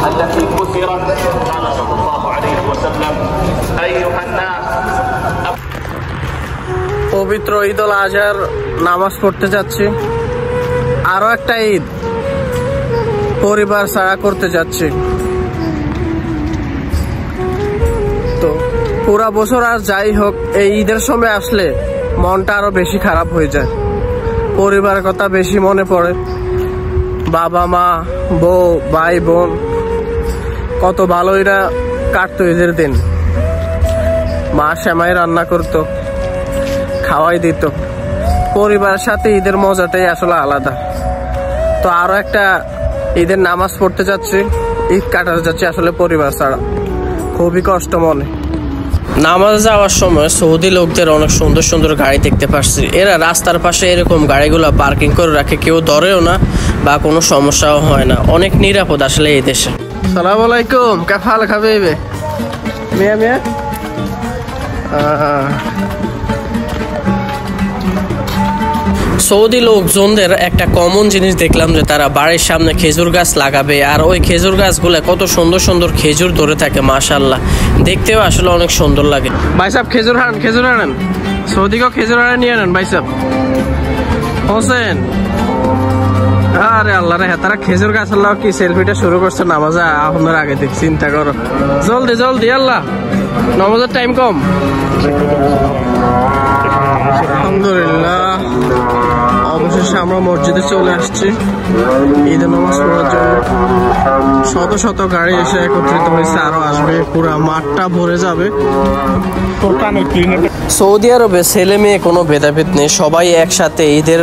التي كسرت قال صلى الله عليه وسلم أيها الناس পবিত্র ঈদ উল আজহার নামাজ পড়তে যাচ্ছি। আরো একটা ঈদ পরিবার ছাড়া করতে যাচ্ছি। তো পুরা বছর আর যাই হোক, এই ঈদের সময় আসলে মনটা আরো বেশি খারাপ হয়ে যায়। পরিবারের কথা বেশি মনে পড়ে। বাবা মা বউ ভাই বোন কত ভালোই না কাটতো ঈদের দিন। মা সেমাই রান্না করতো, খাওয়াই দিত। পরিবারের সাথে ঈদের মজাটাই আসলে আলাদা। তো আরো একটা ঈদের নামাজ পড়তে যাচ্ছি, ঈদ কাটাতে যাচ্ছি আসলে পরিবার ছাড়া। খুবই কষ্ট মনে। নামাজ যাওয়ার সময় সৌদি লোকদের অনেক সুন্দর সুন্দর গাড়ি দেখতে পাচ্ছি। এরা রাস্তার পাশে এরকম গাড়িগুলো পার্কিং করে রাখে, কেউ ধরেও না বা কোনো সমস্যাও হয় না। অনেক নিরাপদ আসলে এই দেশে। সালাম আলাইকুম, কাফাল খাবে মিয়া মিয়া। সৌদি লোকজনদের একটা কমন জিনিস দেখলাম যে তারা বাড়ির সামনে খেজুর গাছ লাগাবে, আর ওই খেজুর গাছগুলো কত সুন্দর সুন্দর খেজুর ধরে থাকে। মাশাআল্লাহ, দেখতেও আসলে অনেক সুন্দর লাগে। ভাই সাহেব খেজুর আনেন, সৌদিকেও খেজুর আনে নিয়ে আনেন ভাই সাহেব। হোসেন, আরে আল্লাহ রে, তারা খেজুর গাছ আল্লাহ কি সেলফিটা শুরু করছে নামাজে আপনার আগে দেখ। চিন্তা করো, জলদি জলদি আল্লাহ, নামাজের টাইম কম। আলহামদুলিল্লাহ, অবশেষে আমরা মসজিদে চলে আসছি ঈদের নামাজ পড়ার জন্য। শত শত গাড়ি এসে একত্রিত হয়েছে, আরো আসবে, পুরা মাঠটা ভরে যাবে। সৌদি আরবে ছেলে মেয়ে কোনো ভেদাভেদ নেই, সবাই একসাথে ঈদের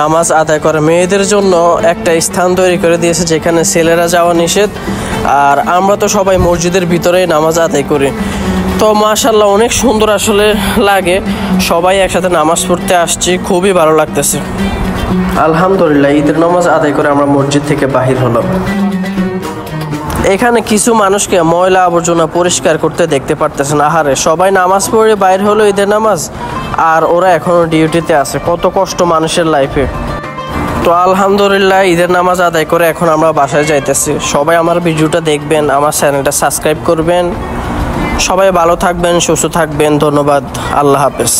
নামাজ আদায় করে। মেয়েদের জন্য একটা স্থান তৈরি করে দিয়েছে যেখানে ছেলেরা যাওয়া নিষেধ, আর আমরা তো সবাই মসজিদের ভিতরেই নামাজ আদায় করি। তো মাশাআল্লাহ, অনেক সুন্দর আসলে লাগে। সবাই একসাথে নামাজ পড়তে আসছি, খুবই ভালো লাগতেছে। আলহামদুলিল্লাহ, ঈদের নামাজ আদায় করে আমরা মসজিদ থেকে বাহির হলাম। এখানে কিছু মানুষকে ময়লা আবর্জনা পরিষ্কার করতে দেখতে পারতেছেন। আহারে, সবাই নামাজ পড়ে বাইর হলো ঈদের নামাজ, আর ওরা এখনো ডিউটিতে আছে। কত কষ্ট মানুষের লাইফে। তো আলহামদুলিল্লাহ, ঈদের নামাজ আদায় করে এখন আমরা বাসায় যাইতেছি। সবাই আমার ভিডিওটা দেখবেন, আমার চ্যানেলটা সাবস্ক্রাইব করবেন। সবাই ভালো থাকবেন, সুস্থ থাকবেন। ধন্যবাদ, আল্লাহ হাফেজ।